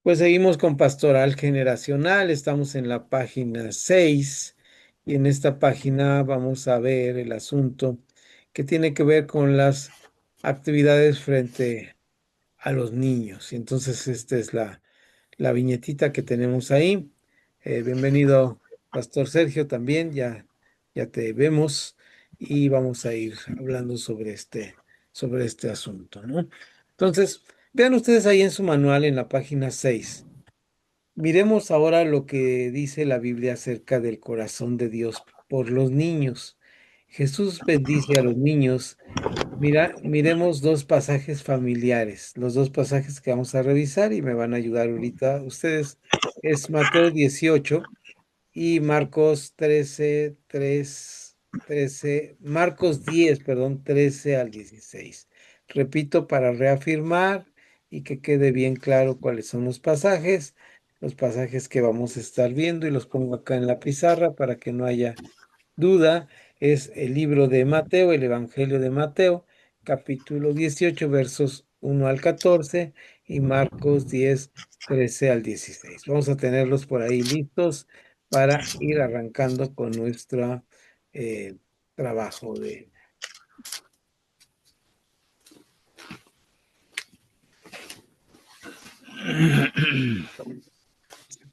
Pues seguimos con Pastoral Generacional, estamos en la página 6 y en esta página vamos a ver el asunto que tiene que ver con las actividades frente a los niños. Y entonces esta es la viñetita que tenemos ahí. Bienvenido, Pastor Sergio, también, ya te vemos y vamos a ir hablando sobre este asunto, ¿no? Entonces, vean ustedes ahí en su manual en la página 6. Miremos ahora lo que dice la Biblia acerca del corazón de Dios por los niños. Jesús bendice a los niños. Mira, miremos dos pasajes familiares, los dos pasajes que vamos a revisar y me van a ayudar ahorita ustedes. Es Mateo 18 y Marcos 13, Marcos 10, perdón, 13 al 16. Repito para reafirmar y que quede bien claro cuáles son los pasajes que vamos a estar viendo y los pongo acá en la pizarra para que no haya duda. Es el libro de Mateo, el Evangelio de Mateo, capítulo 18, versos 1 al 14 y Marcos 10, 13 al 16. Vamos a tenerlos por ahí listos para ir arrancando con nuestro eh, trabajo de...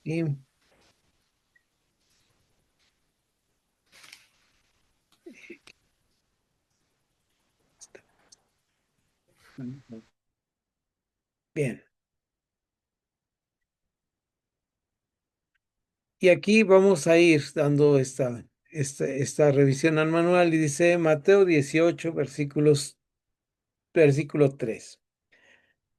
Y, bien, y aquí vamos a ir dando esta revisión al manual y dice Mateo 18, versículo 3.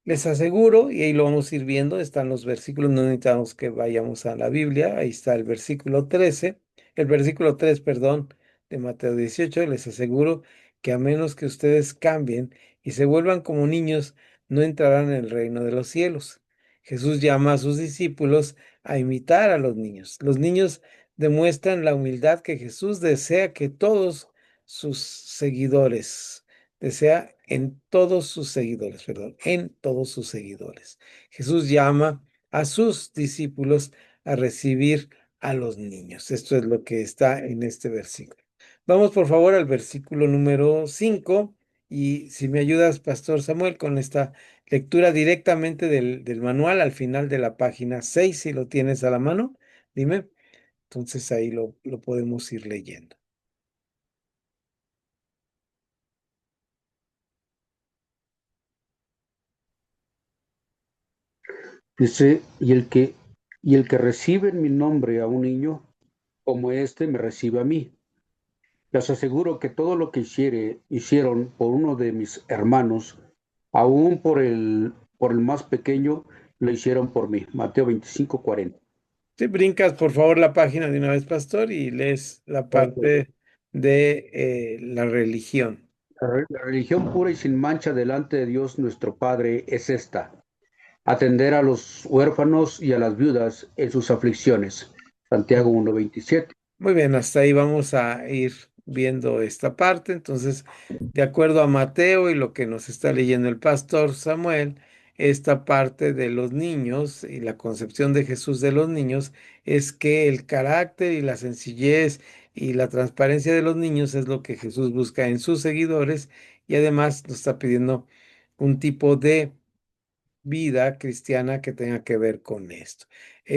Les aseguro, y ahí lo vamos a ir viendo, están los versículos, no necesitamos que vayamos a la Biblia, ahí está el versículo 13, el versículo 3, perdón, de Mateo 18. Les aseguro que a menos que ustedes cambien y se vuelvan como niños, no entrarán en el reino de los cielos. Jesús llama a sus discípulos a imitar a los niños. Los niños demuestran la humildad que Jesús desea que todos sus seguidores desea en todos sus seguidores, perdón, en todos sus seguidores. Jesús llama a sus discípulos a recibir a los niños. Esto es lo que está en este versículo. Vamos por favor al versículo número 5 y si me ayudas, Pastor Samuel, con esta lectura directamente del manual al final de la página 6, si lo tienes a la mano, dime. Entonces ahí lo podemos ir leyendo. Dice, y el que recibe en mi nombre a un niño, como éste me recibe a mí. Les aseguro que todo lo que hicieron por uno de mis hermanos, aún por el más pequeño, lo hicieron por mí. Mateo 25:40. Si brincas, por favor, la página de una vez, Pastor, y lees la parte de la religión. La religión pura y sin mancha delante de Dios nuestro Padre es esta: atender a los huérfanos y a las viudas en sus aflicciones. Santiago 1:27. Muy bien, hasta ahí vamos a ir viendo esta parte. Entonces, de acuerdo a Mateo y lo que nos está leyendo el pastor Samuel, esta parte de los niños y la concepción de Jesús de los niños es que el carácter y la sencillez y la transparencia de los niños es lo que Jesús busca en sus seguidores y además nos está pidiendo un tipo de vida cristiana que tenga que ver con esto.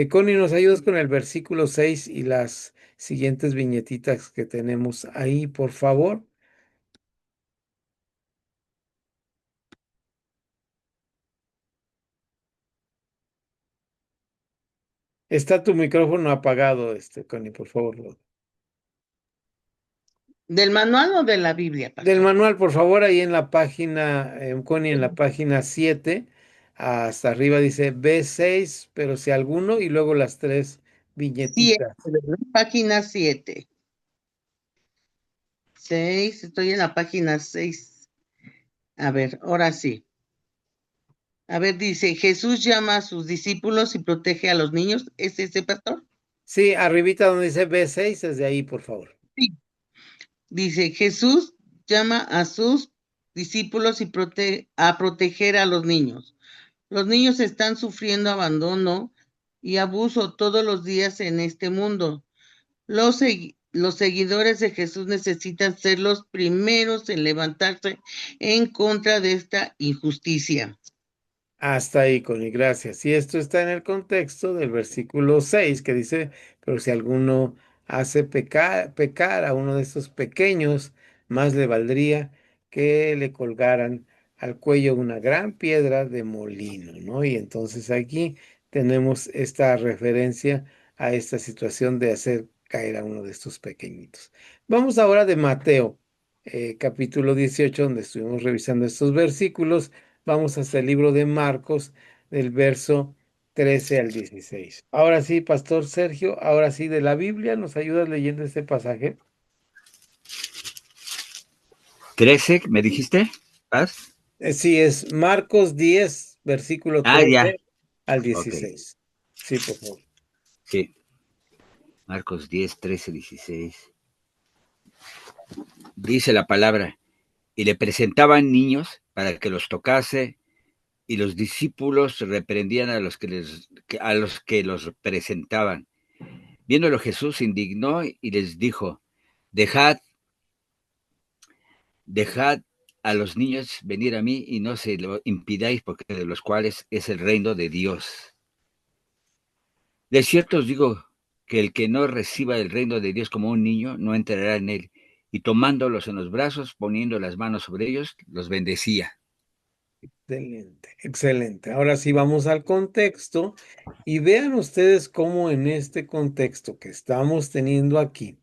Connie, ¿nos ayudas con el versículo 6 y las siguientes viñetitas que tenemos ahí, por favor? Está tu micrófono apagado, Connie, por favor. ¿Del manual o de la Biblia, Del pastor? manual, por favor, ahí en la página, Connie, en la página 7 hasta arriba dice B6, pero si alguno, y luego las tres Siete, viñetitas. ¿verdad? Página 7. 6, estoy en la página 6. A ver, ahora sí. A ver, dice, Jesús llama a sus discípulos y protege a los niños. ¿Es ese, pastor? Sí, arribita donde dice B6, desde ahí, por favor. Sí. Dice, Jesús llama a sus discípulos y a proteger a los niños. Los niños están sufriendo abandono y abuso todos los días en este mundo. Los seguidores de Jesús necesitan ser los primeros en levantarse en contra de esta injusticia. Hasta ahí, Connie, gracias. Y esto está en el contexto del versículo 6 que dice, pero si alguno hace pecar a uno de estos pequeños, más le valdría que le colgaran al cuello una gran piedra de molino, ¿no? Y entonces aquí tenemos esta referencia a esta situación de hacer caer a uno de estos pequeñitos. Vamos ahora de Mateo, capítulo 18, donde estuvimos revisando estos versículos. Vamos hasta el libro de Marcos, del verso 13 al 16. Ahora sí, Pastor Sergio, ahora sí de la Biblia, ¿nos ayudas leyendo este pasaje? 13, ¿me dijiste? ¿Paz? Sí, es Marcos 10, versículo Ah, ya. 13 al Ok. 16. Sí, por favor. Sí. Marcos 10, 13, 16. Dice la palabra, y le presentaban niños para que los tocase, y los discípulos reprendían a los que los presentaban. Viéndolo Jesús se indignó y les dijo, dejad, dejad a los niños venir a mí y no se lo impidáis, porque de los cuales es el reino de Dios. De cierto os digo que el que no reciba el reino de Dios como un niño, no entrará en él. Y tomándolos en los brazos, poniendo las manos sobre ellos, los bendecía. Excelente, excelente. Ahora sí vamos al contexto y vean ustedes cómo en este contexto que estamos teniendo aquí,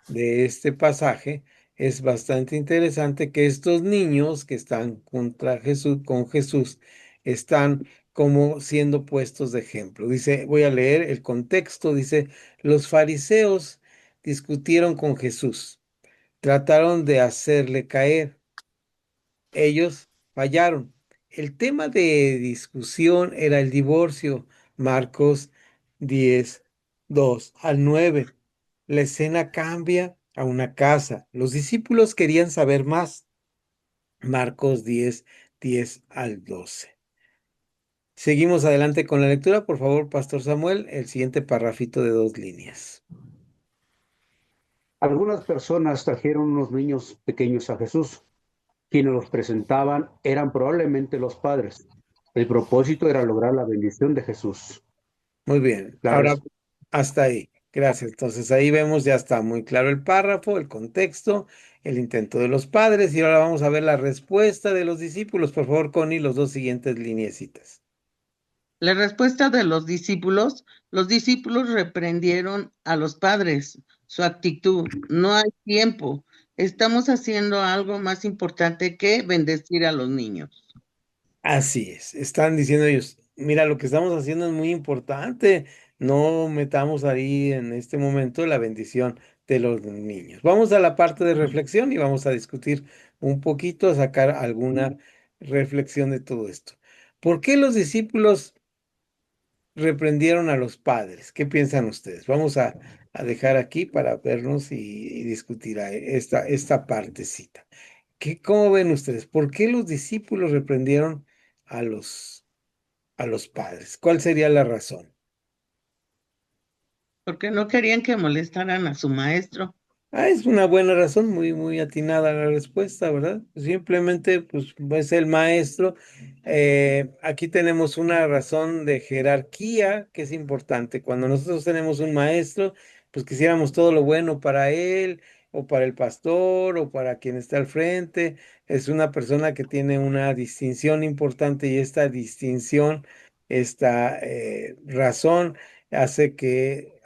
de este pasaje, es bastante interesante que estos niños que están contra Jesús, con Jesús, están como siendo puestos de ejemplo. Dice, voy a leer el contexto, dice, los fariseos discutieron con Jesús, trataron de hacerle caer, ellos fallaron. El tema de discusión era el divorcio, Marcos 10 2 al 9. La escena cambia a una casa. Los discípulos querían saber más. Marcos 10 al 12. Seguimos adelante con la lectura, por favor, Pastor Samuel, el siguiente parrafito de 2 líneas. Algunas personas trajeron unos niños pequeños a Jesús. Quienes los presentaban eran probablemente los padres. El propósito era lograr la bendición de Jesús. Muy bien, La ahora res- hasta ahí. Gracias. Entonces ahí vemos, ya está muy claro el párrafo, el contexto, el intento de los padres y ahora vamos a ver la respuesta de los discípulos. Por favor, Connie, los dos siguientes lineecitas. La respuesta de los discípulos reprendieron a los padres, su actitud, no hay tiempo, estamos haciendo algo más importante que bendecir a los niños. Así es, están diciendo ellos, mira, lo que estamos haciendo es muy importante, no metamos ahí en este momento la bendición de los niños. Vamos a la parte de reflexión y vamos a discutir un poquito, a sacar alguna reflexión de todo esto. ¿Por qué los discípulos reprendieron a los padres? ¿Qué piensan ustedes? Vamos a dejar aquí para vernos y discutir esta partecita. ¿Cómo ven ustedes? ¿Por qué los discípulos reprendieron a los padres? ¿Cuál sería la razón? Porque no querían que molestaran a su maestro. Es una buena razón, muy, muy atinada la respuesta, ¿verdad? Simplemente, pues, es el maestro. Aquí tenemos una razón de jerarquía que es importante. Cuando nosotros tenemos un maestro, pues quisiéramos todo lo bueno para él, o para el pastor, o para quien está al frente. Es una persona que tiene una distinción importante y esta distinción, esta razón, hace que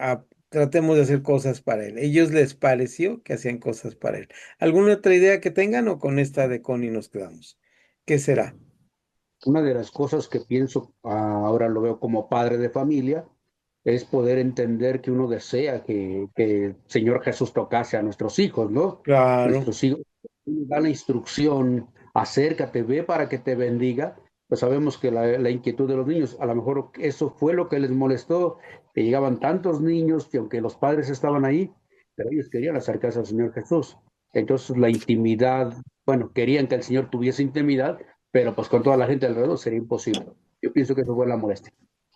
tratemos de hacer cosas para él. Ellos les pareció que hacían cosas para él. ¿Alguna otra idea que tengan o con esta de Connie nos quedamos? ¿Qué será? Una de las cosas que pienso, ahora lo veo como padre de familia, es poder entender que uno desea que el Señor Jesús tocase a nuestros hijos, ¿no? Claro, Nuestros hijos dan la instrucción, acércate, ve para que te bendiga. Pues sabemos que la inquietud de los niños, a lo mejor eso fue lo que les molestó, que llegaban tantos niños que aunque los padres estaban ahí, pero ellos querían acercarse al Señor Jesús. Entonces la intimidad, bueno, querían que el Señor tuviese intimidad, pero pues con toda la gente alrededor sería imposible. Yo pienso que eso fue la molestia.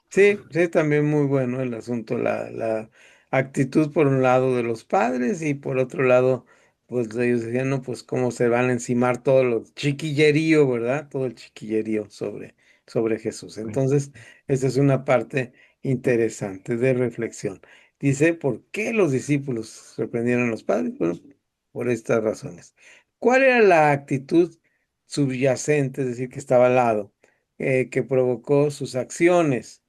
Sí, sí, también muy bueno el asunto, la actitud por un lado de los padres y por otro lado, pues ellos decían, no, pues cómo se van a encimar todo lo chiquillerío, ¿verdad? Todo el chiquillerío sobre Jesús. Entonces, esa es una parte interesante de reflexión. Dice, ¿por qué los discípulos reprendieron a los padres? Bueno, por estas razones. ¿Cuál era la actitud subyacente, es decir, que estaba al lado, que provocó sus acciones?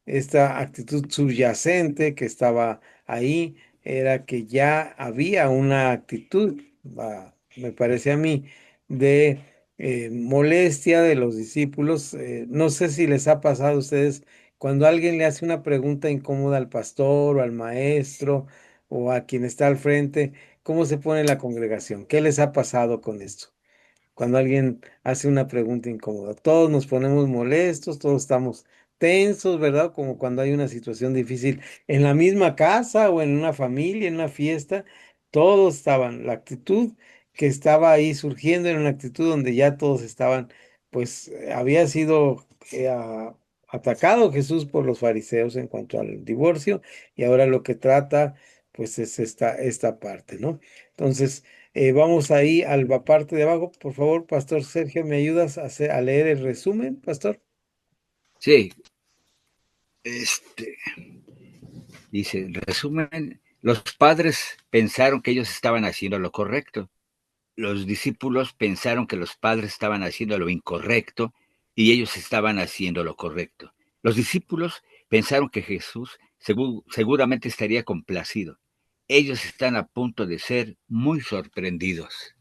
Esta actitud subyacente que estaba ahí era que ya había una actitud, me parece a mí, de molestia de los discípulos. No sé si les ha pasado a ustedes cuando alguien le hace una pregunta incómoda al pastor o al maestro o a quien está al frente, ¿cómo se pone la congregación? ¿Qué les ha pasado con esto? Cuando alguien hace una pregunta incómoda. Todos nos ponemos molestos, todos estamos tensos, ¿verdad? Como cuando hay una situación difícil en la misma casa o en una familia, en una fiesta, todos estaban, la actitud que estaba ahí surgiendo era una actitud donde ya todos estaban, pues había sido atacado Jesús por los fariseos en cuanto al divorcio y ahora lo que trata, pues es esta parte, ¿no? Entonces, vamos ahí a la parte de abajo. Por favor, Pastor Sergio, ¿me ayudas a leer el resumen, Pastor? Sí, este, dice, en resumen, los padres pensaron que ellos estaban haciendo lo correcto. Los discípulos pensaron que los padres estaban haciendo lo incorrecto y ellos estaban haciendo lo correcto. Los discípulos pensaron que Jesús seguramente estaría complacido. Ellos están a punto de ser muy sorprendidos.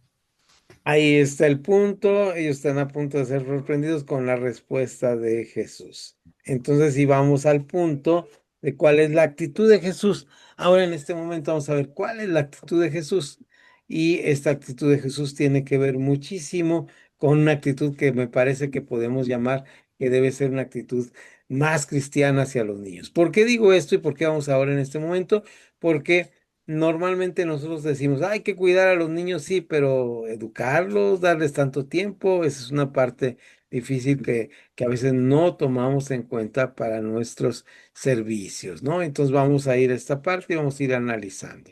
Ahí está el punto. Ellos están a punto de ser sorprendidos con la respuesta de Jesús. Entonces, si vamos al punto de cuál es la actitud de Jesús. Ahora, en este momento, vamos a ver cuál es la actitud de Jesús. Y esta actitud de Jesús tiene que ver muchísimo con una actitud que me parece que podemos llamar que debe ser una actitud más cristiana hacia los niños. ¿Por qué digo esto y por qué vamos ahora en este momento? Porque normalmente nosotros decimos, hay que cuidar a los niños, sí, pero educarlos, darles tanto tiempo, esa es una parte difícil que a veces no tomamos en cuenta para nuestros servicios, ¿no? Entonces vamos a ir a esta parte y vamos a ir analizando.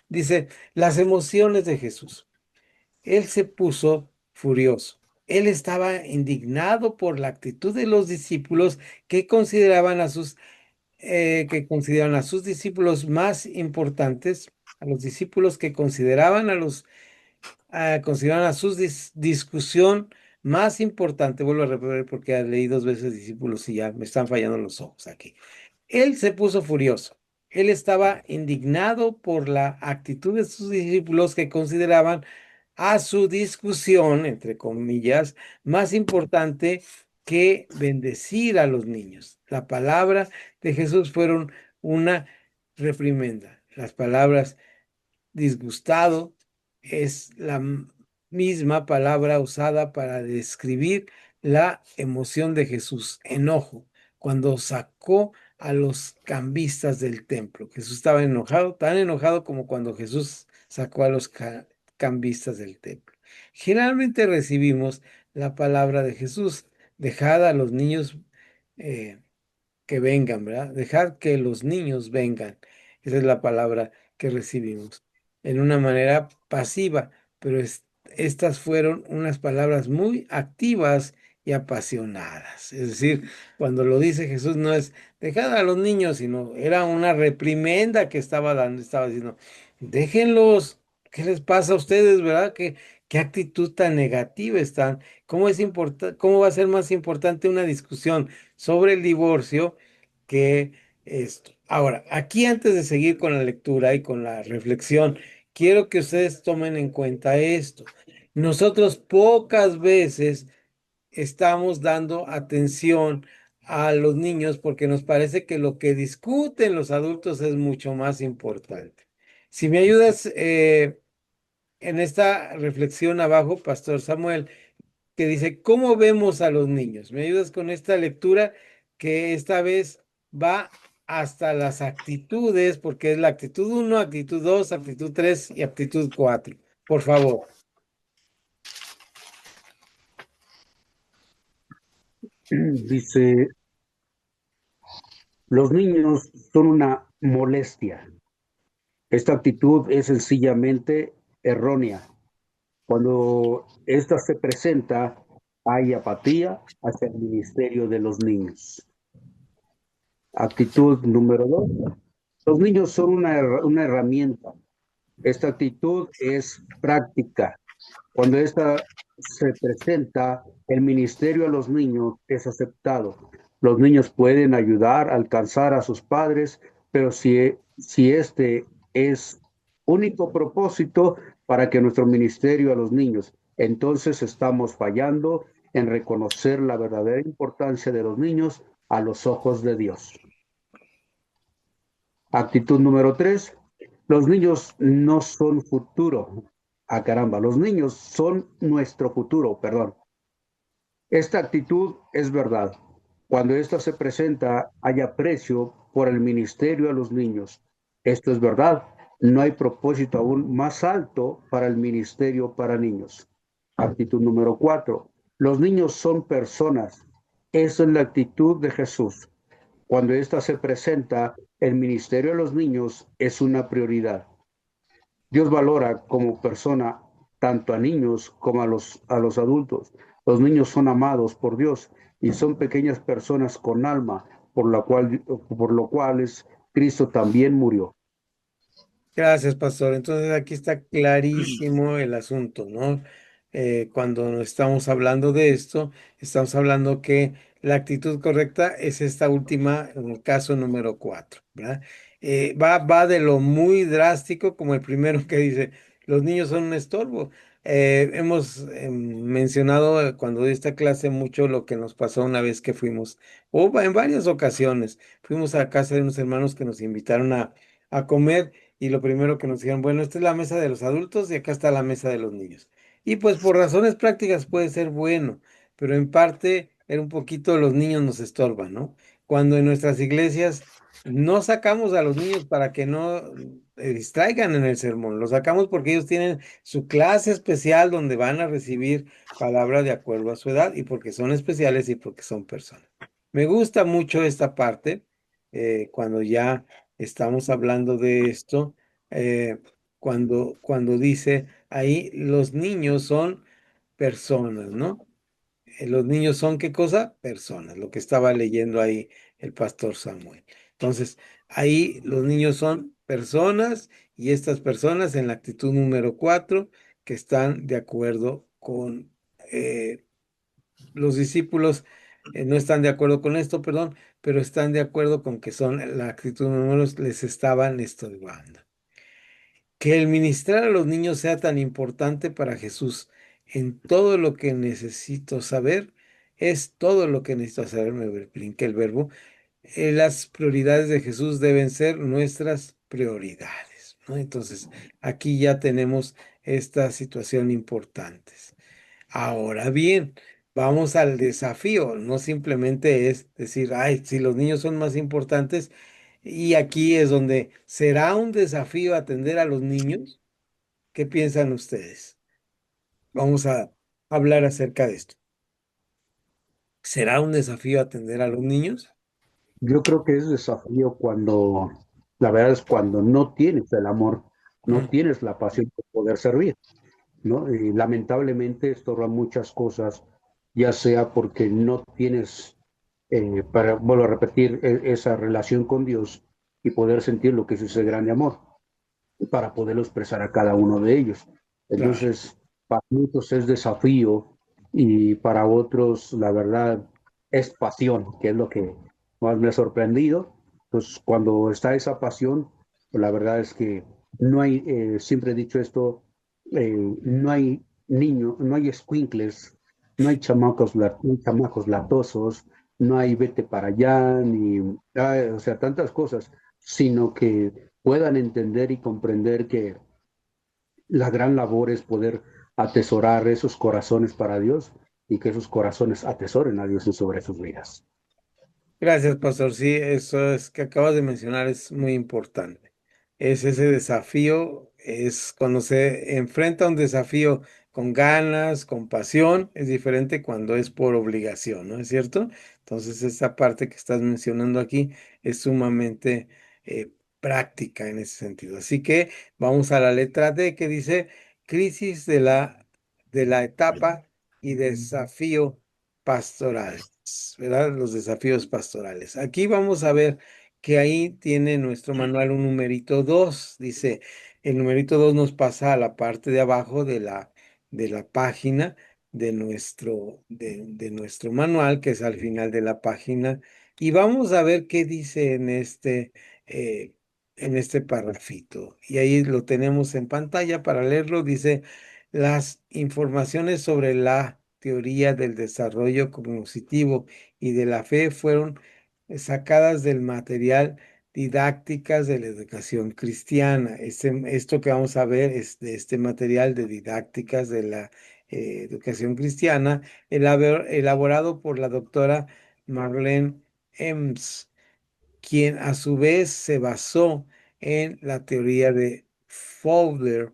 Dice, las emociones de Jesús. Él se puso furioso. Él estaba indignado por la actitud de los discípulos que consideraban a sus discípulos más importantes, a los discípulos que consideraban a su discusión más importante. Vuelvo a repetir porque leí dos veces discípulos y ya me están fallando los ojos aquí. Él se puso furioso. Él estaba indignado por la actitud de sus discípulos que consideraban a su discusión, entre comillas, más importante que bendecir a los niños. La palabra de Jesús fueron una reprimenda. Las palabras disgustado es la misma palabra usada para describir la emoción de Jesús, enojo, cuando sacó a los cambistas del templo. Jesús estaba enojado, tan enojado como cuando Jesús sacó a los cambistas del templo. Generalmente recibimos la palabra de Jesús, dejad a los niños eh, que vengan, ¿verdad? Dejad que los niños vengan. Esa es la palabra que recibimos en una manera pasiva, pero estas fueron unas palabras muy activas y apasionadas. Es decir, cuando lo dice Jesús no es dejad a los niños, sino era una reprimenda que estaba dando, estaba diciendo, déjenlos, ¿qué les pasa a ustedes, verdad? ¿Qué actitud tan negativa están? ¿Cómo va a ser más importante una discusión sobre el divorcio que esto? Ahora, aquí antes de seguir con la lectura y con la reflexión, quiero que ustedes tomen en cuenta esto. Nosotros pocas veces estamos dando atención a los niños porque nos parece que lo que discuten los adultos es mucho más importante. Si me ayudas en esta reflexión abajo, Pastor Samuel, que dice, ¿cómo vemos a los niños? ¿Me ayudas con esta lectura que esta vez va hasta las actitudes, porque es la actitud uno, actitud 2, actitud 3 y actitud 4? Por favor. Dice, los niños son una molestia. Esta actitud es sencillamente errónea. Cuando esta se presenta, hay apatía hacia el ministerio de los niños. Actitud número dos. Los niños son una herramienta. Esta actitud es práctica. Cuando esta se presenta, el ministerio a los niños es aceptado. Los niños pueden ayudar a alcanzar a sus padres, pero si este es único propósito para que nuestro ministerio a los niños, entonces estamos fallando en reconocer la verdadera importancia de los niños a los ojos de Dios. Actitud número tres, los niños no son futuro. Ah, caramba, los niños son nuestro futuro, perdón. Esta actitud es verdad. Cuando ésta se presenta, hay aprecio por el ministerio a los niños. Esto es verdad. No hay propósito aún más alto para el ministerio para niños. Actitud número cuatro. Los niños son personas. Esa es la actitud de Jesús. Cuando ésta se presenta, el ministerio a los niños es una prioridad. Dios valora como persona tanto a niños como a los adultos. Los niños son amados por Dios y son pequeñas personas con alma, por lo cual Cristo también murió. Gracias, pastor. Entonces aquí está clarísimo el asunto, ¿no? Cuando estamos hablando de esto, estamos hablando que la actitud correcta es esta última, en el caso número 4, ¿verdad? Va de lo muy drástico, como el primero que dice, los niños son un estorbo. Hemos mencionado cuando di esta clase mucho lo que nos pasó una vez que fuimos, o en varias ocasiones, fuimos a casa de unos hermanos que nos invitaron a comer. Y lo primero que nos dijeron, bueno, esta es la mesa de los adultos y acá está la mesa de los niños. Y pues por razones prácticas puede ser bueno, pero en parte era un poquito los niños nos estorban, ¿no? Cuando en nuestras iglesias no sacamos a los niños para que no distraigan en el sermón, los sacamos porque ellos tienen su clase especial donde van a recibir palabra de acuerdo a su edad y porque son especiales y porque son personas. Me gusta mucho esta parte cuando ya estamos hablando de esto, cuando dice ahí los niños son personas, ¿no? Los niños son ¿qué cosa? Personas, lo que estaba leyendo ahí el pastor Samuel. Entonces, ahí los niños son personas y estas personas en la actitud número 4 que están de acuerdo con los discípulos no están de acuerdo con esto, perdón, pero están de acuerdo con que son la actitud número les estaban estorbando. Que el ministrar a los niños sea tan importante para Jesús en todo lo que necesito saber, es todo lo que necesito saber, me brinqué el verbo. Las prioridades de Jesús deben ser nuestras prioridades, ¿no? Entonces, aquí ya tenemos esta situación importante. Ahora bien, vamos al desafío. No simplemente es decir, ay, si los niños son más importantes, y aquí es donde será un desafío atender a los niños. ¿Qué piensan ustedes? Vamos a hablar acerca de esto. ¿Será un desafío atender a los niños? Yo creo que es desafío cuando, la verdad es cuando no tienes el amor, no Mm. tienes la pasión por poder servir, ¿no? Y lamentablemente estorba muchas cosas, ya sea porque no tienes, vuelvo a repetir, esa relación con Dios y poder sentir lo que es ese grande amor, para poderlo expresar a cada uno de ellos. Claro. Entonces, para muchos es desafío y para otros, la verdad, es pasión, que es lo que más me ha sorprendido. Pues cuando está esa pasión, pues la verdad es que no hay, siempre he dicho esto, no hay niños, no hay escuincles, no hay chamacos latosos, no hay vete para allá, ni, o sea, tantas cosas, sino que puedan entender y comprender que la gran labor es poder atesorar esos corazones para Dios y que esos corazones atesoren a Dios sobre sus vidas. Gracias, pastor. Sí, eso es que acabas de mencionar es muy importante. Es ese desafío, es cuando se enfrenta a un desafío con ganas, con pasión, es diferente cuando es por obligación, ¿no es cierto? Entonces, esta parte que estás mencionando aquí es sumamente práctica en ese sentido. Así que vamos a la letra D que dice crisis de la etapa y desafío pastoral, ¿verdad? Los desafíos pastorales. Aquí vamos a ver que ahí tiene nuestro manual un numerito 2. Dice, el numerito 2 nos pasa a la parte de abajo de la página de nuestro manual, que es al final de la página. Y vamos a ver qué dice eh, en este parrafito. Y ahí lo tenemos en pantalla para leerlo. Dice, las informaciones sobre la teoría del desarrollo cognitivo y de la fe fueron sacadas del material didácticas de la educación cristiana. Esto que vamos a ver es de este material de didácticas de la educación cristiana, elaborado por la doctora Marlene Ems, quien a su vez se basó en la teoría de Fowler.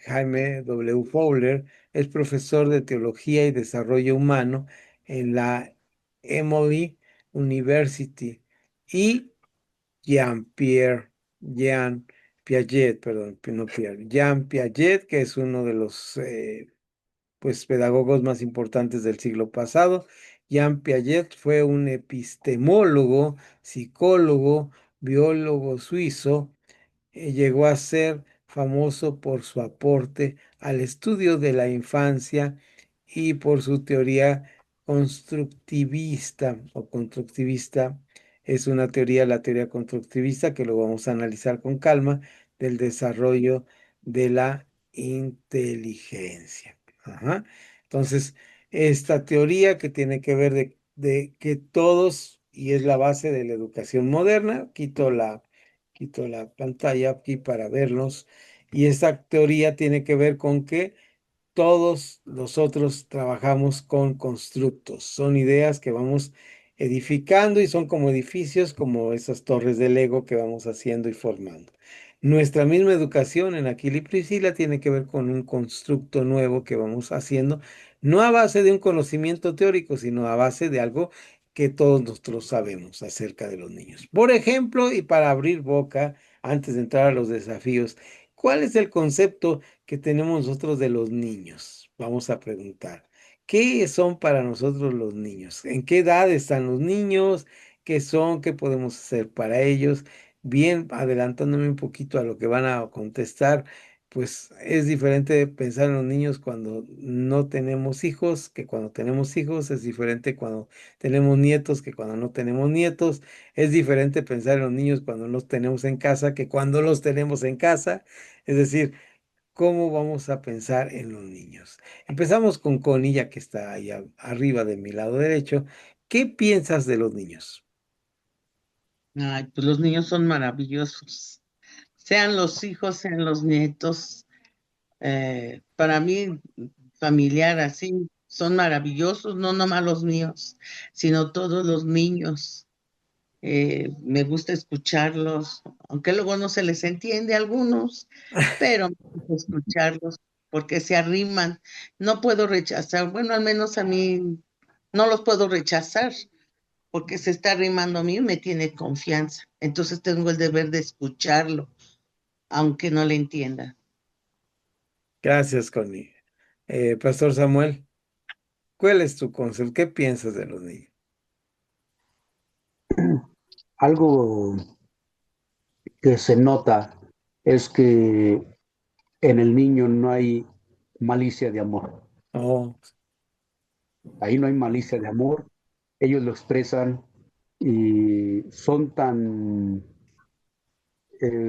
Jaime W. Fowler es profesor de Teología y Desarrollo Humano en la Emory University y Jean Piaget, perdón, no Pierre, Jean Piaget, que es uno de los pues, pedagogos más importantes del siglo pasado. Jean Piaget fue un epistemólogo, psicólogo, biólogo suizo. Llegó a ser famoso por su aporte al estudio de la infancia y por su teoría constructivista o constructivista. Es una teoría, la teoría constructivista, que lo vamos a analizar con calma, del desarrollo de la inteligencia. Ajá. Entonces, esta teoría que tiene que ver de que todos, y es la base de la educación moderna, quito la pantalla aquí para verlos, y esta teoría tiene que ver con que todos nosotros trabajamos con constructos, son ideas que vamos edificando y son como edificios, como esas torres de Lego que vamos haciendo y formando. Nuestra misma educación en Aquila y Priscila tiene que ver con un constructo nuevo que vamos haciendo, no a base de un conocimiento teórico, sino a base de algo que todos nosotros sabemos acerca de los niños. Por ejemplo, y para abrir boca, antes de entrar a los desafíos, ¿cuál es el concepto que tenemos nosotros de los niños? Vamos a preguntar, ¿qué son para nosotros los niños? ¿En qué edad están los niños? ¿Qué son? ¿Qué podemos hacer para ellos? Bien, adelantándome un poquito a lo que van a contestar, pues es diferente pensar en los niños cuando no tenemos hijos que cuando tenemos hijos, es diferente cuando tenemos nietos que cuando no tenemos nietos, es diferente pensar en los niños cuando los tenemos en casa que cuando los tenemos en casa, es decir, ¿cómo vamos a pensar en los niños? Empezamos con Connie, ya que está ahí arriba de mi lado derecho. ¿Qué piensas de los niños? Ay, pues los niños son maravillosos. Sean los hijos, sean los nietos. Para mí, familiar así, son maravillosos, no nomás los míos, sino todos los niños. Me gusta escucharlos, aunque luego no se les entiende a algunos, pero me gusta escucharlos porque se arriman. No puedo rechazar, bueno, al menos a mí no los puedo rechazar porque se está arrimando a mí y me tiene confianza. Entonces tengo el deber de escucharlo, aunque no le entienda. Gracias, Connie. Pastor Samuel, ¿cuál es tu concepto? ¿Qué piensas de los niños? Algo que se nota es que en el niño no hay malicia de amor. Oh, Ahí no hay malicia de amor. Ellos lo expresan y son tan,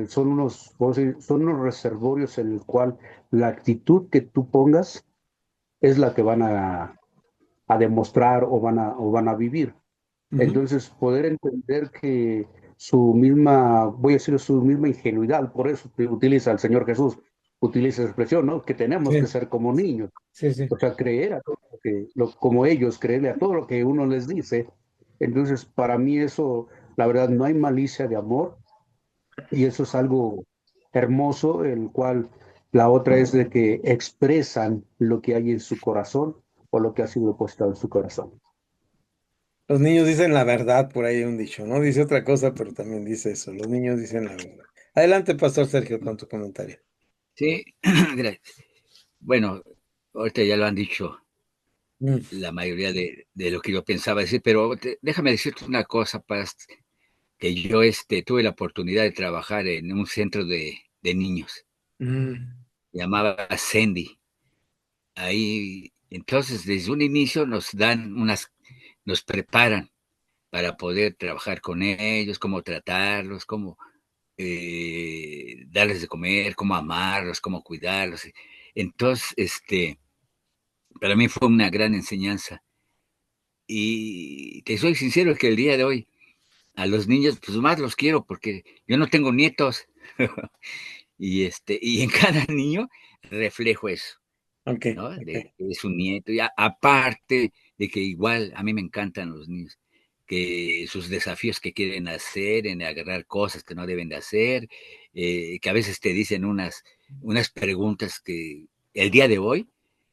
son unos reservorios en el cual la actitud que tú pongas es la que van a demostrar o van a vivir. ujú, Entonces, poder entender que su misma, voy a decir, su misma ingenuidad, por eso utiliza el Señor Jesús, utiliza esa expresión, ¿no? Que tenemos que sí, ser como niños, sí, sí. o sea, creer a todo lo que, como ellos, creerle a todo lo que uno les dice. Entonces, para mí eso, la verdad, no hay malicia de amor y eso es algo hermoso, el cual La otra es de que expresan lo que hay en su corazón o lo que ha sido depositado en su corazón. Los niños dicen la verdad, por ahí hay un dicho, ¿no? Dice otra cosa, pero también dice eso. Los niños dicen la verdad. Adelante, Pastor Sergio, con tu comentario. Sí, gracias. Bueno, ahorita ya lo han dicho Mm, la mayoría de lo que yo pensaba decir, pero déjame decirte una cosa, Paz, que yo tuve la oportunidad de trabajar en un centro de niños, mm, llamaba Sandy. Ahí, entonces, desde un inicio nos preparan para poder trabajar con ellos, cómo tratarlos, cómo darles de comer, cómo amarlos, cómo cuidarlos. Entonces, para mí fue una gran enseñanza. Y te soy sincero que el día de hoy a los niños, pues más los quiero porque yo no tengo nietos. Y en cada niño reflejo eso, ok, ¿no? ok. De su nieto. Y aparte de que igual a mí me encantan los niños, que sus desafíos que quieren hacer, en agarrar cosas que no deben de hacer, que a veces te dicen unas preguntas que el día de hoy,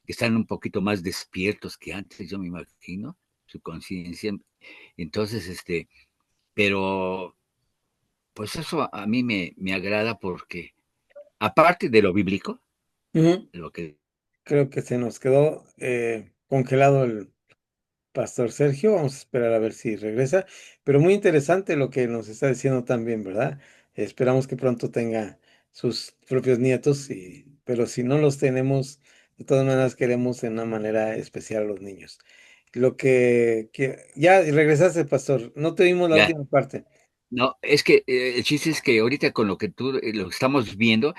que están un poquito más despiertos que antes, yo me imagino, su conciencia. Entonces, pero pues eso a mí me agrada porque, aparte de lo bíblico, Ujú. lo que Creo que se nos quedó congelado el Pastor Sergio. Vamos a esperar a ver si regresa. Pero muy interesante lo que nos está diciendo también, ¿verdad? Esperamos que pronto tenga sus propios nietos, pero si no los tenemos, de todas maneras queremos en una manera especial a los niños. Ya regresaste, Pastor. No te oímos la ya, última parte. no, es que el chiste es que ahorita con lo que estamos viendo,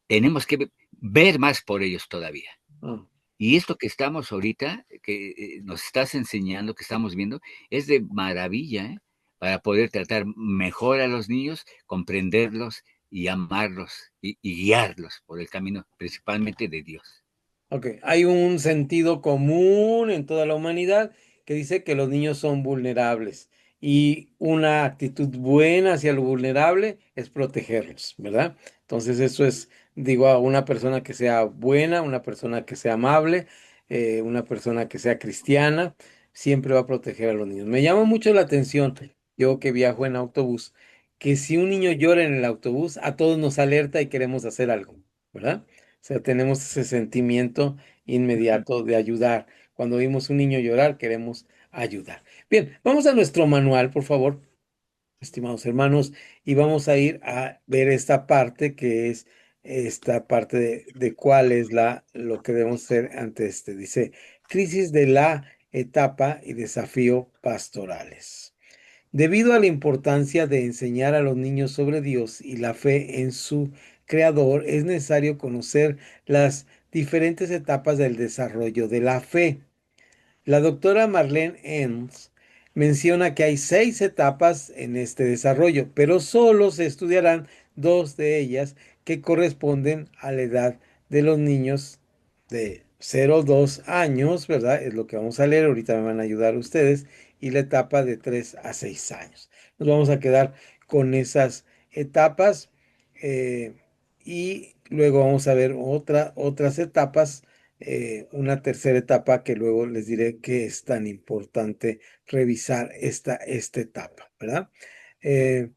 tenemos que ver más por ellos todavía. Ah, Y esto que estamos ahorita, que nos estás enseñando, que estamos viendo, es de maravilla, ¿eh? Para poder tratar mejor a los niños, comprenderlos y amarlos y guiarlos por el camino principalmente de Dios. ok, hay un sentido común en toda la humanidad que dice que los niños son vulnerables y una actitud buena hacia lo vulnerable es protegerlos, ¿verdad? Entonces eso es, digo, a una persona que sea buena, una persona que sea amable, una persona que sea cristiana, siempre va a proteger a los niños. Me llama mucho la atención, yo que viajo en autobús, que si un niño llora en el autobús, a todos nos alerta y queremos hacer algo, ¿verdad? O sea, tenemos ese sentimiento inmediato de ayudar. Cuando vimos un niño llorar, queremos ayudar. Bien, vamos a nuestro manual, por favor, estimados hermanos, y vamos a ir a ver esta parte que es esta parte de cuál es lo que debemos hacer ante este. Dice, crisis de la etapa y desafío pastorales. Debido a la importancia de enseñar a los niños sobre Dios y la fe en su Creador, es necesario conocer las diferentes etapas del desarrollo de la fe. La doctora Marlene Enns menciona que hay 6 etapas en este desarrollo, pero solo se estudiarán 2 de ellas que corresponden a la edad de los niños de 0 a 2 años, ¿verdad? Es lo que vamos a leer, ahorita me van a ayudar ustedes, y la etapa de 3 a 6 años. Nos vamos a quedar con esas etapas eh, y luego vamos a ver otras etapas, una tercera etapa que luego les diré que es tan importante revisar esta etapa, ¿verdad? Eh,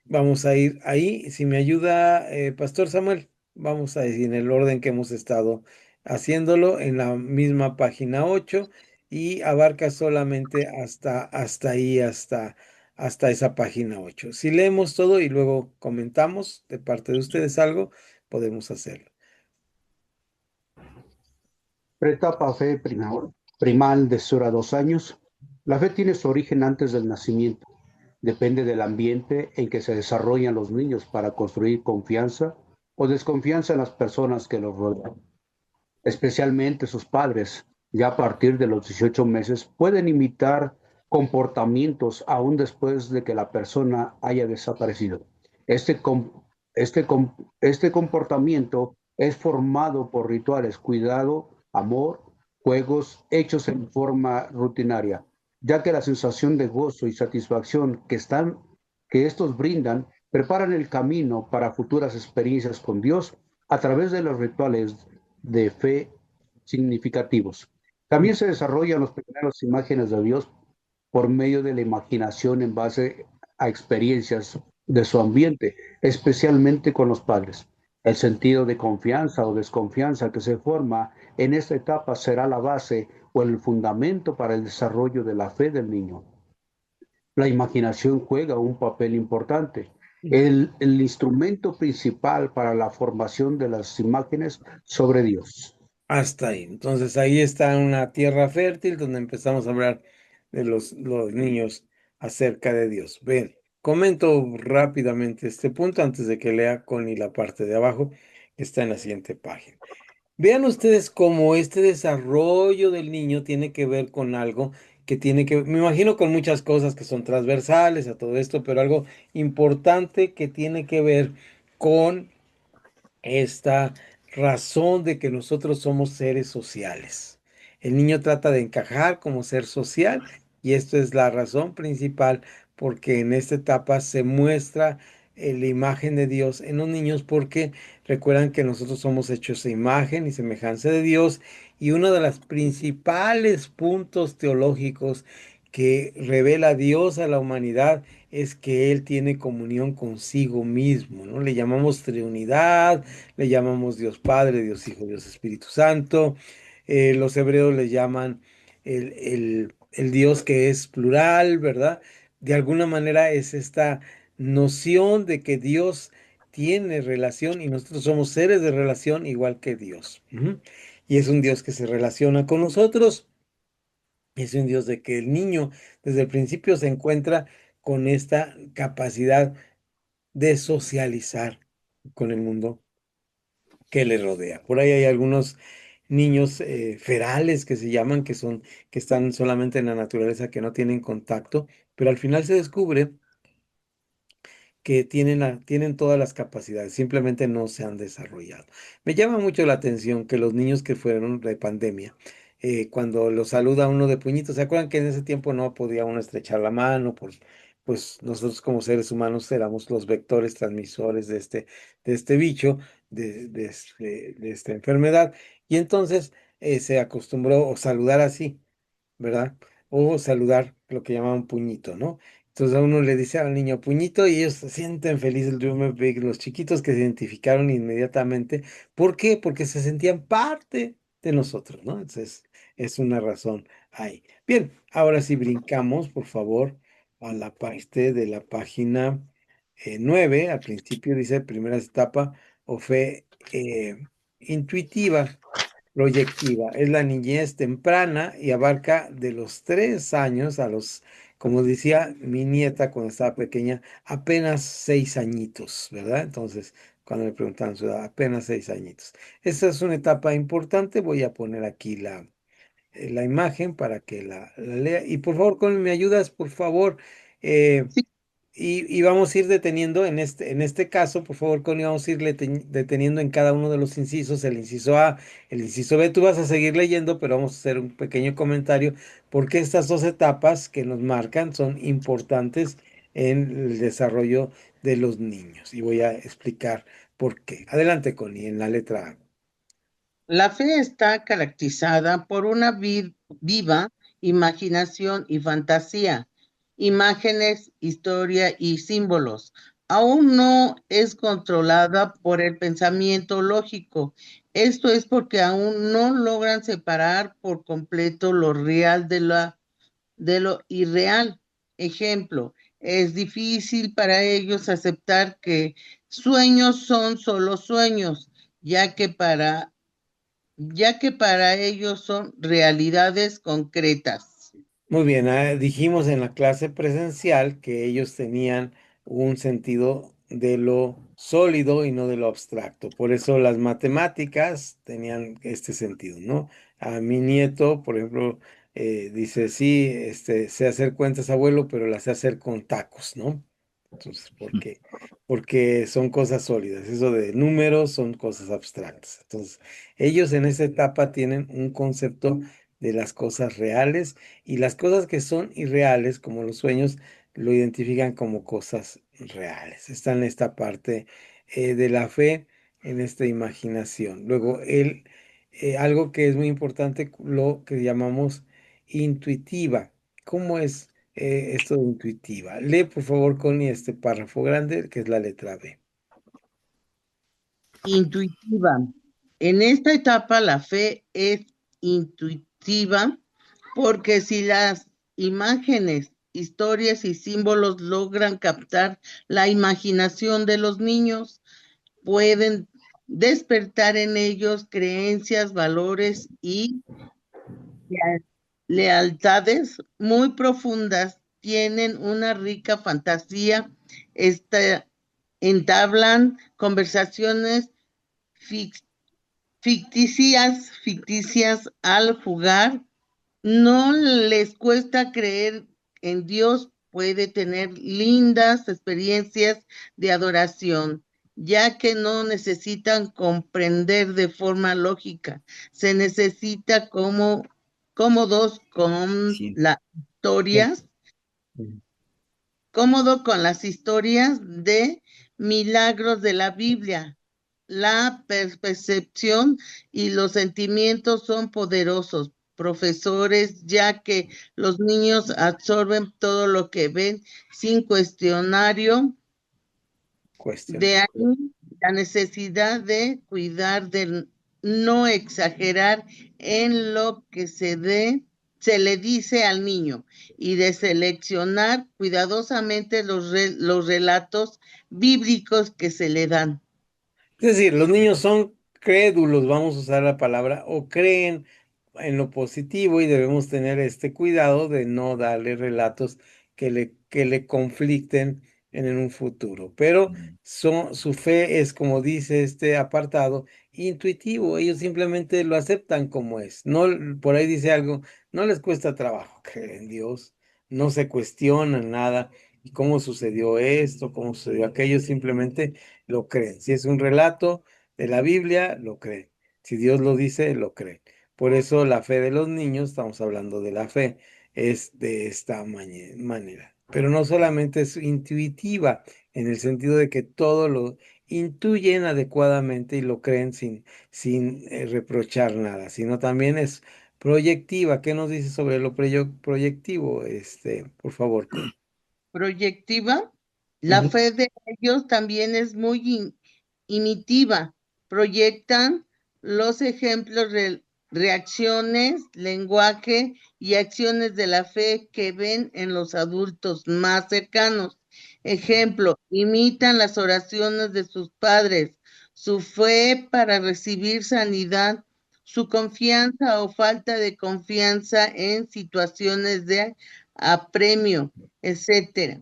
Vamos a ir ahí, si me ayuda, Pastor Samuel, vamos a ir en el orden que hemos estado haciéndolo, en la misma página 8 y abarca solamente hasta ahí, hasta esa página 8. Si leemos todo y luego comentamos de parte de ustedes algo, podemos hacerlo. Etapa fe primal de 0 a 2 años. La fe tiene su origen antes del nacimiento. Depende del ambiente en que se desarrollan los niños para construir confianza o desconfianza en las personas que los rodean. Especialmente sus padres, ya a partir de los 18 meses, pueden imitar comportamientos aún después de que la persona haya desaparecido. Este, com- este comportamiento es formado por rituales, cuidado, amor, juegos hechos en forma rutinaria, ya que la sensación de gozo y satisfacción que estos brindan preparan el camino para futuras experiencias con Dios a través de los rituales de fe significativos. También se desarrollan las primeras imágenes de Dios por medio de la imaginación en base a experiencias de su ambiente, especialmente con los padres. El sentido de confianza o desconfianza que se forma en esta etapa será la base o el fundamento para el desarrollo de la fe del niño. La imaginación juega un papel importante. El instrumento principal para la formación de las imágenes sobre Dios. Hasta ahí. Entonces ahí está una tierra fértil donde empezamos a hablar de los niños acerca de Dios. Bien, comento rápidamente este punto antes de que lea Connie la parte de abajo que está en la siguiente página. Vean ustedes cómo este desarrollo del niño tiene que ver con algo que tiene que, me imagino con muchas cosas que son transversales a todo esto, pero algo importante que tiene que ver con esta razón de que nosotros somos seres sociales. El niño trata de encajar como ser social y esto es la razón principal porque en esta etapa se muestra la imagen de Dios en los niños porque recuerdan que nosotros somos hechos a imagen y semejanza de Dios y uno de los principales puntos teológicos que revela Dios a la humanidad es que Él tiene comunión consigo mismo, ¿no? Le llamamos Trinidad, le llamamos Dios Padre, Dios Hijo, Dios Espíritu Santo. Los hebreos le llaman el Dios que es plural, ¿verdad? De alguna manera es esta noción de que Dios tiene relación y nosotros somos seres de relación igual que Dios. Ujú. Y es un Dios que se relaciona con nosotros. Es un Dios de que el niño desde el principio se encuentra con esta capacidad de socializar con el mundo que le rodea. Por ahí hay algunos niños ferales que se llaman, que están solamente en la naturaleza, que no tienen contacto, pero al final se descubre que tienen todas las capacidades, simplemente no se han desarrollado. Me llama mucho la atención que los niños que fueron de pandemia, cuando los saluda uno de puñito, ¿se acuerdan que en ese tiempo no podía uno estrechar la mano? Pues nosotros como seres humanos éramos los vectores transmisores de este bicho, de esta enfermedad, y entonces se acostumbró a saludar así, ¿verdad? O saludar lo que llamaban puñito, ¿no? Entonces a uno le dice al niño puñito y ellos se sienten felices. Yo me vi los chiquitos que se identificaron inmediatamente. ¿Por qué? Porque se sentían parte de nosotros, ¿no? Entonces es una razón ahí. Bien, ahora sí brincamos, por favor, a la parte de la página 9. Al principio dice primera etapa o fe intuitiva. Proyectiva. Es la niñez temprana y abarca de los 3 años a los, como decía mi nieta cuando estaba pequeña, apenas 6 añitos, ¿verdad? Entonces, cuando me preguntaban su edad, apenas 6 añitos. Esta es una etapa importante. Voy a poner aquí la imagen para que la lea. Y por favor, ¿me ayudas, por favor? Eh, Sí, y vamos a ir deteniendo en este caso, por favor, Connie, vamos a ir deteniendo en cada uno de los incisos, el inciso A, el inciso B. Tú vas a seguir leyendo, pero vamos a hacer un pequeño comentario porque estas dos etapas que nos marcan son importantes en el desarrollo de los niños. Y voy a explicar por qué. Adelante, Connie, en la letra A. la fe está caracterizada por una viva imaginación y fantasía, imágenes, historia y símbolos. Aún no es controlada por el pensamiento lógico. Esto es porque aún no logran separar por completo lo real de lo irreal. Ejemplo, es difícil para ellos aceptar que sueños son solo sueños, ya que para ellos son realidades concretas. Muy bien, dijimos en la clase presencial que ellos tenían un sentido de lo sólido y no de lo abstracto. Por eso las matemáticas tenían este sentido, ¿no? A mi nieto, por ejemplo, dice, sí, sé hacer cuentas, abuelo, pero las sé hacer con tacos, ¿no? Entonces, ¿por qué? Porque son cosas sólidas. Eso de números son cosas abstractas. Entonces, ellos en esa etapa tienen un concepto de las cosas reales y las cosas que son irreales, como los sueños, lo identifican como cosas reales. Está en esta parte de la fe, en esta imaginación. Luego, algo que es muy importante, lo que llamamos intuitiva. ¿Cómo es esto de intuitiva? Lee, por favor, Connie, este párrafo grande, que es la letra B. Intuitiva. En esta etapa la fe es intuitiva porque si las imágenes, historias y símbolos logran captar la imaginación de los niños, pueden despertar en ellos creencias, valores y lealtades muy profundas, tienen una rica fantasía, entablan conversaciones ficticias al jugar, no les cuesta creer en Dios, puede tener lindas experiencias de adoración, ya que no necesitan comprender de forma lógica, se necesita como cómodos con Sí. las historias, cómodo con las historias de milagros de la Biblia. La percepción y los sentimientos son poderosos profesores, ya que los niños absorben todo lo que ven sin cuestionario. De Cuestión. ahí la necesidad de cuidar, de no exagerar en lo que se le dice al niño y de seleccionar cuidadosamente los relatos bíblicos que se le dan. Es decir, los niños son crédulos, vamos a usar la palabra, o creen en lo positivo y debemos tener este cuidado de no darle relatos que le conflicten en un futuro. Pero su fe es, como dice este apartado, intuitivo. Ellos simplemente lo aceptan como es. No, por ahí dice algo, no les cuesta trabajo creer en Dios, no se cuestionan nada. ¿Y cómo sucedió esto? ¿Cómo sucedió aquello? Simplemente lo creen. Si es un relato de la Biblia, lo creen. Si Dios lo dice, lo creen. Por eso la fe de los niños, estamos hablando de la fe, es de esta manera. Pero no solamente es intuitiva, en el sentido de que todo lo intuyen adecuadamente y lo creen sin reprochar nada, sino también es proyectiva. ¿Qué nos dice sobre lo proyectivo? Por favor, con. Proyectiva, la Ujú. fe de ellos también es muy imitiva. Proyectan los ejemplos, reacciones, lenguaje y acciones de la fe que ven en los adultos más cercanos. Ejemplo, imitan las oraciones de sus padres, su fe para recibir sanidad, su confianza o falta de confianza en situaciones de apremio, etcétera.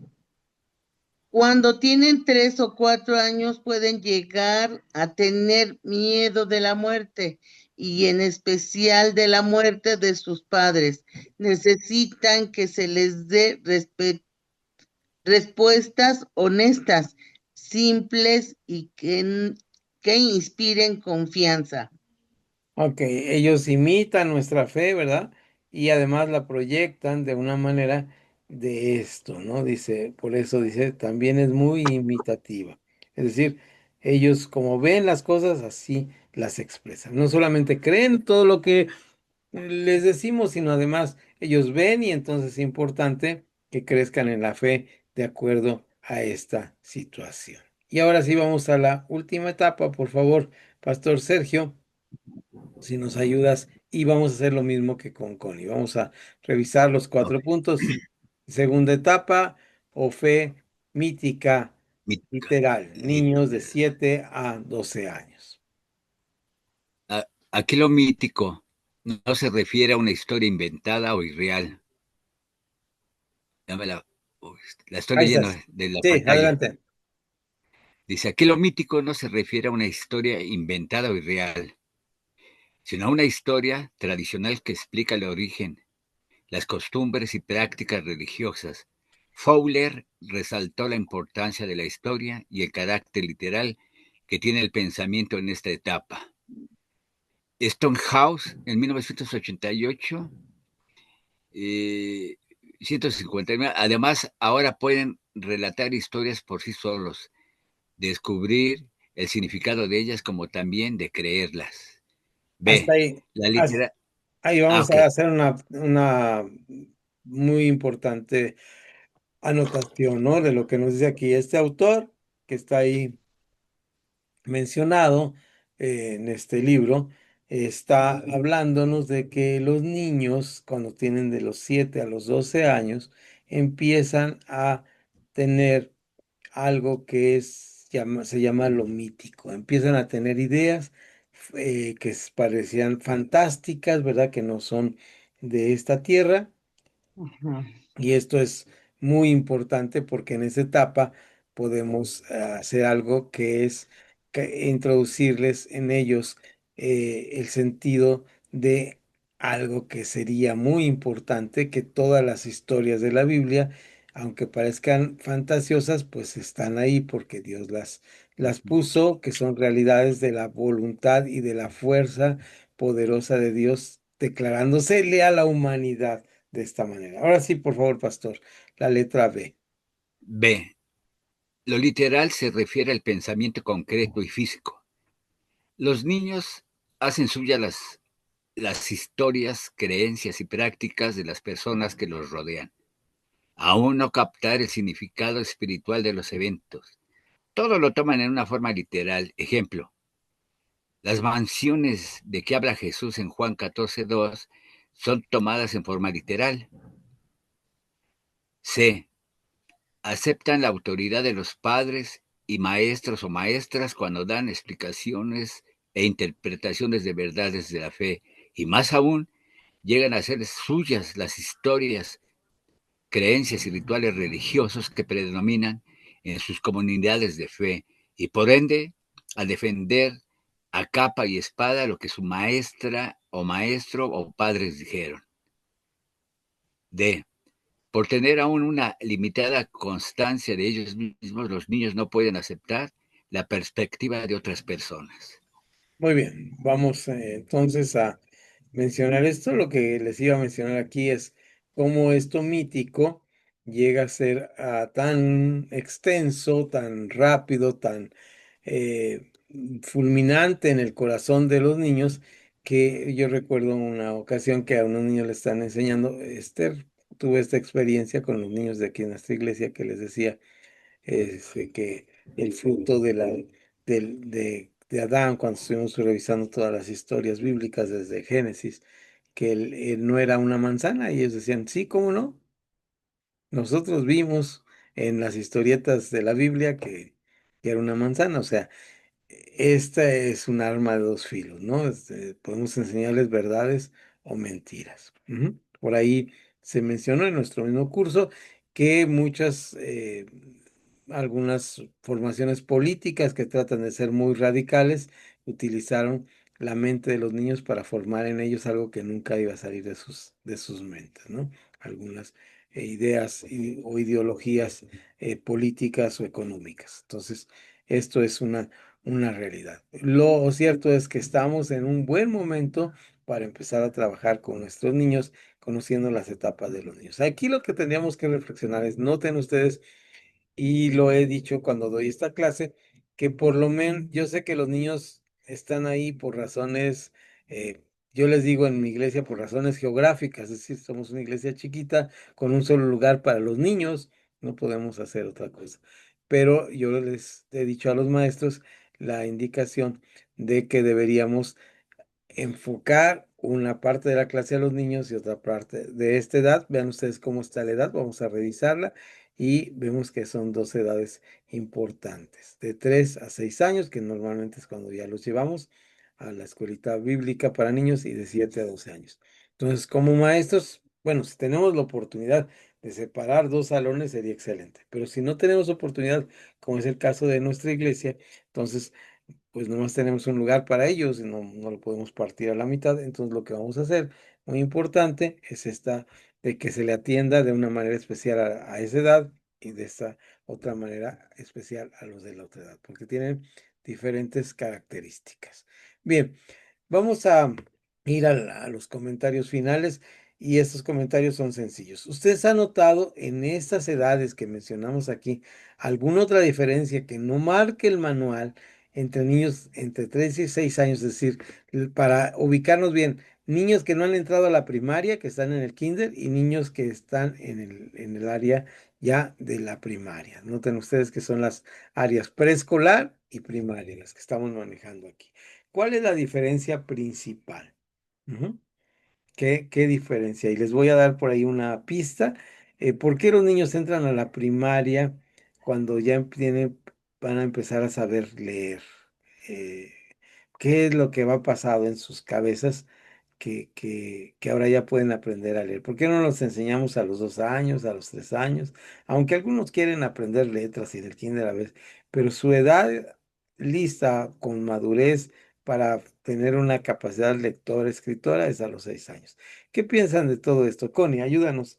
Cuando tienen 3 o 4 años pueden llegar a tener miedo de la muerte y en especial de la muerte de sus padres. Necesitan que se les dé respuestas honestas, simples y que inspiren confianza. Ok, ellos imitan nuestra fe, ¿verdad? Y además la proyectan de una manera de esto, ¿no? Dice, por eso dice, también es muy imitativa. Es decir, ellos como ven las cosas, así las expresan. No solamente creen todo lo que les decimos, sino además ellos ven y entonces es importante que crezcan en la fe de acuerdo a esta situación. Y ahora sí vamos a la última etapa, por favor, Pastor Sergio, si nos ayudas, y vamos a hacer lo mismo que con Connie. Vamos a revisar los Ok. 4 puntos. Segunda etapa, o fe mítica, Mítica. literal, niños de Literal. 7 a 12 años. Aquí lo mítico no se refiere a una historia inventada o irreal. Uy, la estoy Ahí leyendo estás. de la Sí, pantalla. adelante. Dice, aquí lo mítico no se refiere a una historia inventada o irreal, sino a una historia tradicional que explica el origen, las costumbres y prácticas religiosas. Fowler resaltó la importancia de la historia y el carácter literal que tiene el pensamiento en esta etapa. Stonehouse, en 1988, 159. Además, ahora pueden relatar historias por sí solos, descubrir el significado de ellas como también de creerlas. Hasta B. ahí, La hasta litera... ahí Ah, vamos ok. a hacer una muy importante anotación, ¿no? De lo que nos dice aquí este autor, que está ahí mencionado en este libro, está hablándonos de que los niños, cuando tienen de los 7 a los 12 años, empiezan a tener algo que se llama lo mítico. Empiezan a tener ideas parecían fantásticas, ¿verdad? Que no son de esta tierra. Ajá. Y esto es muy importante porque en esa etapa podemos hacer algo que es introducirles en ellos el sentido de algo que sería muy importante, que todas las historias de la Biblia, aunque parezcan fantasiosas, pues están ahí porque Dios las puso, que son realidades de la voluntad y de la fuerza poderosa de Dios declarándosele a la humanidad de esta manera. Ahora sí, por favor, pastor, la letra B. B. Lo literal se refiere al pensamiento concreto y físico. Los niños hacen suyas las historias, creencias y prácticas de las personas que los rodean. Aún no captar el significado espiritual de los eventos. Todo lo toman en una forma literal. Ejemplo, las mansiones de que habla Jesús en Juan 14:2 son tomadas en forma literal. C. Aceptan la autoridad de los padres y maestros o maestras cuando dan explicaciones e interpretaciones de verdades de la fe. Y más aún, llegan a ser suyas las historias, creencias y rituales religiosos que predominan en sus comunidades de fe y por ende a defender a capa y espada lo que su maestra o maestro o padres dijeron. D. Por tener aún una limitada constancia de ellos mismos, los niños no pueden aceptar la perspectiva de otras personas. Muy bien, vamos entonces a mencionar esto. Lo que les iba a mencionar aquí es cómo esto mítico llega a ser tan extenso, tan rápido, tan fulminante en el corazón de los niños, que yo recuerdo una ocasión que a unos niños le están enseñando, Esther, tuve esta experiencia con los niños de aquí en nuestra iglesia que les decía que el fruto de Adán, cuando estuvimos revisando todas las historias bíblicas desde Génesis, que él no era una manzana, y ellos decían, sí, ¿cómo no? Nosotros vimos en las historietas de la Biblia que era una manzana, o sea, esta es un arma de dos filos, ¿no? Podemos enseñarles verdades o mentiras. Ujú. Por ahí se mencionó en nuestro mismo curso que algunas formaciones políticas que tratan de ser muy radicales utilizaron la mente de los niños para formar en ellos algo que nunca iba a salir de sus mentes, ¿no? Algunas ideas o ideologías políticas o económicas. Entonces, esto es una realidad. Lo cierto es que estamos en un buen momento para empezar a trabajar con nuestros niños, conociendo las etapas de los niños. Aquí lo que tendríamos que reflexionar es, noten ustedes, y lo he dicho cuando doy esta clase, que por lo menos yo sé que los niños están ahí por razones, eh, yo les digo en mi iglesia, por razones geográficas, es decir, somos una iglesia chiquita con un solo lugar para los niños, no podemos hacer otra cosa. Pero yo les he dicho a los maestros la indicación de que deberíamos enfocar una parte de la clase a los niños y otra parte de esta edad. Vean ustedes cómo está la edad, vamos a revisarla y vemos que son dos edades importantes, de 3 a 6 años, que normalmente es cuando ya los llevamos a la escuelita bíblica para niños, y de 7 a 12 años. Entonces, como maestros, bueno, si tenemos la oportunidad de separar dos salones sería excelente, pero si no tenemos oportunidad, como es el caso de nuestra iglesia, entonces pues nomás tenemos un lugar para ellos y no lo podemos partir a la mitad. Entonces lo que vamos a hacer, muy importante, es esta de que se le atienda de una manera especial a esa edad y de esta otra manera especial a los de la otra edad, porque tienen diferentes características. Bien, vamos a ir a los comentarios finales. y estos comentarios son sencillos. ¿Ustedes han notado en estas edades que mencionamos aquí alguna otra diferencia que no marque el manual entre niños entre 3 y 6 años? Es decir, para ubicarnos bien, niños que no han entrado a la primaria, que están en el kinder, y niños que están en el área ya de la primaria. Noten ustedes que son las áreas preescolar y primaria las que estamos manejando aquí. ¿Cuál es la diferencia principal? Ujú. ¿Qué diferencia? Y les voy a dar por ahí una pista. ¿Por qué los niños entran a la primaria cuando ya van a empezar a saber leer? Eh, ¿Qué es lo que va pasado en sus cabezas que ahora ya pueden aprender a leer? ¿Por qué no los enseñamos a los 2 años, a los 3 años? Aunque algunos quieren aprender letras y del kinder a veces, pero su edad lista con madurez para tener una capacidad lectora, escritora es a los 6 años. ¿Qué piensan de todo esto? Connie, ayúdanos.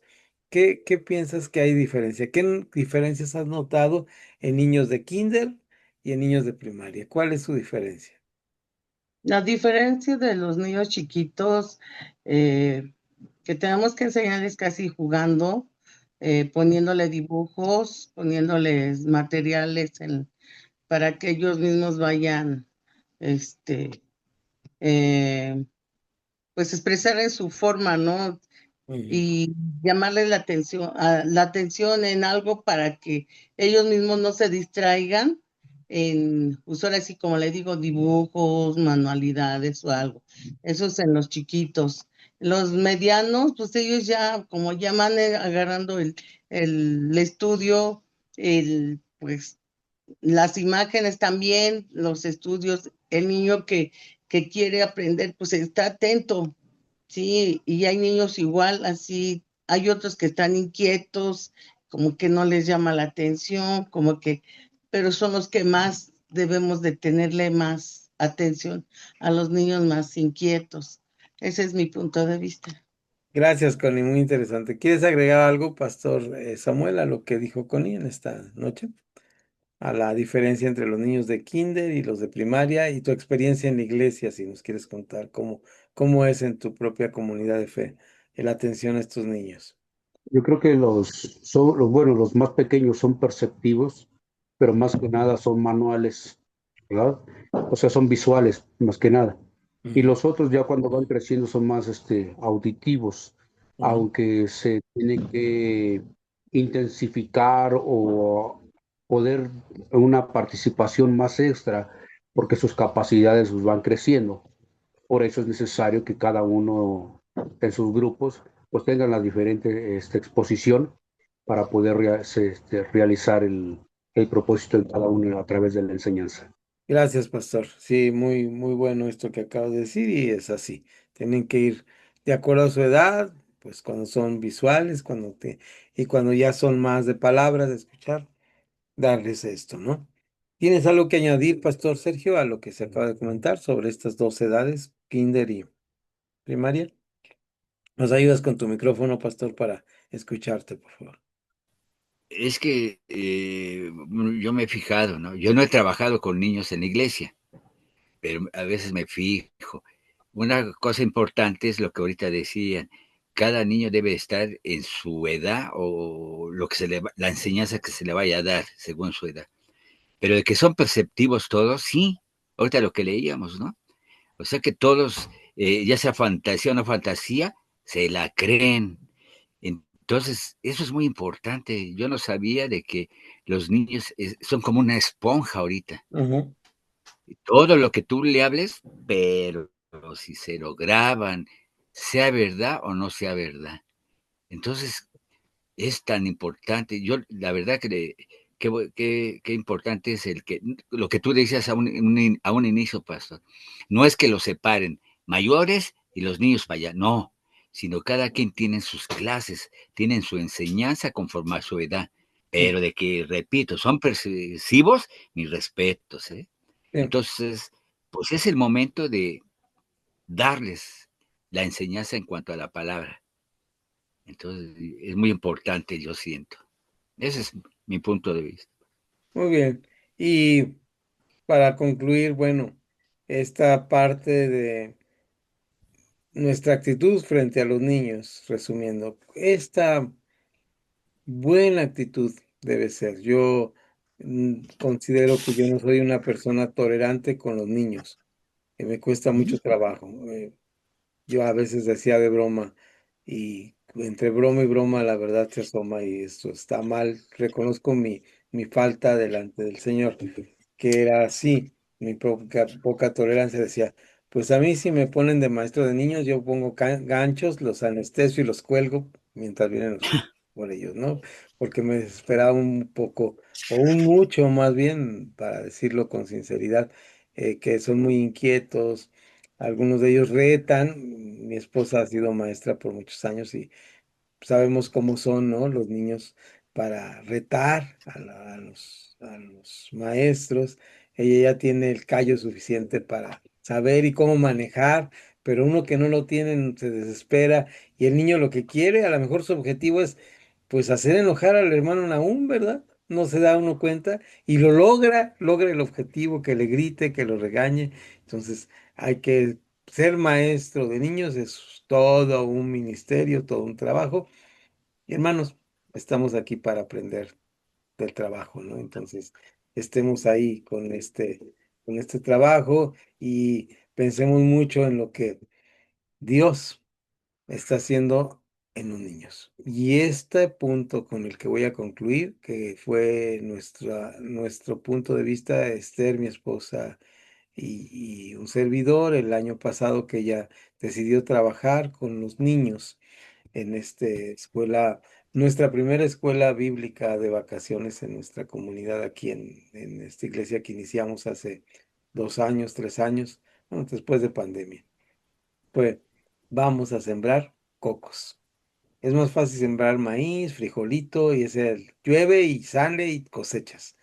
¿Qué piensas que hay diferencia? ¿Qué diferencias has notado en niños de kinder y en niños de primaria? ¿Cuál es su diferencia? La diferencia de los niños chiquitos, que tenemos que enseñarles casi jugando, poniéndole dibujos, poniéndoles materiales para que ellos mismos vayan, este, eh, pues expresar en su forma, ¿no? Ujú, Y llamarles la atención en algo para que ellos mismos no se distraigan en usar así como le digo, dibujos, manualidades o algo. Eso es en los chiquitos. Los medianos, pues ellos ya, como ya van agarrando el estudio, pues las imágenes también, los estudios, el niño que quiere aprender, pues está atento. Sí, y hay niños igual, así, hay otros que están inquietos, como que no les llama la atención, pero son los que más debemos de tenerle más atención a los niños más inquietos. Ese es mi punto de vista. gracias, Connie, muy interesante. ¿Quieres agregar algo, Pastor Samuel, a lo que dijo Connie en esta noche? A la diferencia entre los niños de kinder y los de primaria y tu experiencia en la iglesia, si nos quieres contar cómo es en tu propia comunidad de fe la atención a estos niños. Yo creo que bueno, los más pequeños son perceptivos, pero más que nada son manuales, ¿verdad? O sea, son visuales, más que nada. Y Ujú, los otros ya cuando van creciendo son más auditivos, ujú, aunque se tiene que intensificar o poder una participación más extra, porque sus capacidades pues, van creciendo. Por eso es necesario que cada uno en sus grupos pues tengan la diferente exposición para poder realizar el propósito de cada uno a través de la enseñanza. gracias, Pastor. Sí, muy, muy bueno esto que acabas de decir y es así. Tienen que ir de acuerdo a su edad, pues cuando son visuales, y cuando ya son más de palabras, de escuchar, darles esto, ¿no? ¿Tienes algo que añadir, Pastor Sergio, a lo que se acaba de comentar sobre estas dos edades, kinder y primaria? ¿Nos ayudas con tu micrófono, Pastor, para escucharte, por favor? Es que yo me he fijado, ¿no? Yo no he trabajado con niños en la iglesia, pero a veces me fijo. Una cosa importante es lo que ahorita decían. Cada niño debe estar en su edad o lo que la enseñanza que se le vaya a dar según su edad. Pero de que son perceptivos todos, sí. Ahorita lo que leíamos, ¿no? O sea que todos, ya sea fantasía o no fantasía, se la creen. Entonces, eso es muy importante. Yo no sabía de que los niños son como una esponja ahorita. Ujú. Todo lo que tú le hables, pero si se lo graban, sea verdad o no sea verdad. Entonces, es tan importante. Yo, la verdad que qué importante es lo que tú decías a un inicio, pastor. No es que los separen mayores y los niños para allá, no, sino cada quien tiene sus clases, tienen su enseñanza conforme a su edad. Pero de que, repito, son percisivos, mis respetos, ¿eh? Bien, Entonces, pues es el momento de darles la enseñanza en cuanto a la palabra. Entonces, es muy importante, yo siento. Ese es mi punto de vista. muy bien. Y para concluir, bueno, esta parte nuestra actitud frente a los niños, resumiendo, esta buena actitud debe ser. Yo considero que yo no soy una persona tolerante con los niños, que me cuesta mucho trabajo. Yo a veces decía de broma y entre broma y broma la verdad se asoma y esto está mal. Reconozco mi falta delante del Señor, que era así, mi poca tolerancia. Decía, pues a mí si me ponen de maestro de niños, yo pongo ganchos, los anestesio y los cuelgo mientras vienen los papás por ellos, ¿no? Porque me desesperaba un poco, o un mucho más bien, para decirlo con sinceridad, que son muy inquietos. Algunos de ellos retan. Mi esposa ha sido maestra por muchos años y sabemos cómo son, ¿no? Los niños para retar a los maestros. Ella ya tiene el callo suficiente para saber y cómo manejar, pero uno que no lo tiene se desespera y el niño lo que quiere, a lo mejor su objetivo es pues hacer enojar al hermano Nahum, ¿verdad? No se da uno cuenta y lo logra el objetivo, que le grite, que lo regañe. Entonces hay que ser maestro de niños, es todo un ministerio, todo un trabajo. Y hermanos, estamos aquí para aprender del trabajo, ¿no? Entonces, estemos ahí con este trabajo y pensemos mucho en lo que Dios está haciendo en los niños. Y este punto con el que voy a concluir, que fue nuestro punto de vista, Esther, mi esposa, y un servidor, el año pasado que ella decidió trabajar con los niños en esta escuela, nuestra primera escuela bíblica de vacaciones en nuestra comunidad aquí en esta iglesia que iniciamos hace 2 años, 3 años, bueno, después de pandemia. Pues vamos a sembrar cocos. Es más fácil sembrar maíz, frijolito, y llueve y sale y cosechas.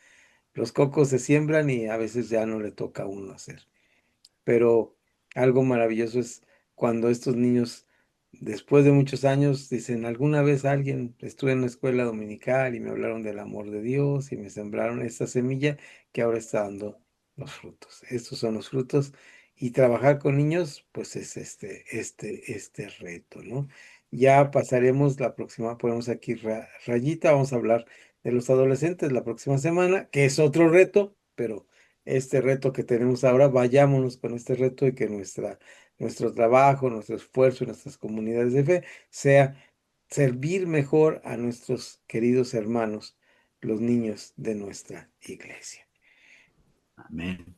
Los cocos se siembran y a veces ya no le toca a uno hacer. Pero algo maravilloso es cuando estos niños, después de muchos años, dicen, alguna vez alguien estuve en una escuela dominical y me hablaron del amor de Dios y me sembraron esta semilla que ahora está dando los frutos. Estos son los frutos y trabajar con niños, pues es este reto, ¿no? Ya pasaremos la próxima, ponemos aquí rayita, vamos a hablar de los adolescentes la próxima semana, que es otro reto, pero este reto que tenemos ahora, vayámonos con este reto y que nuestro trabajo, nuestro esfuerzo, nuestras comunidades de fe sea servir mejor a nuestros queridos hermanos, los niños de nuestra iglesia. Amén.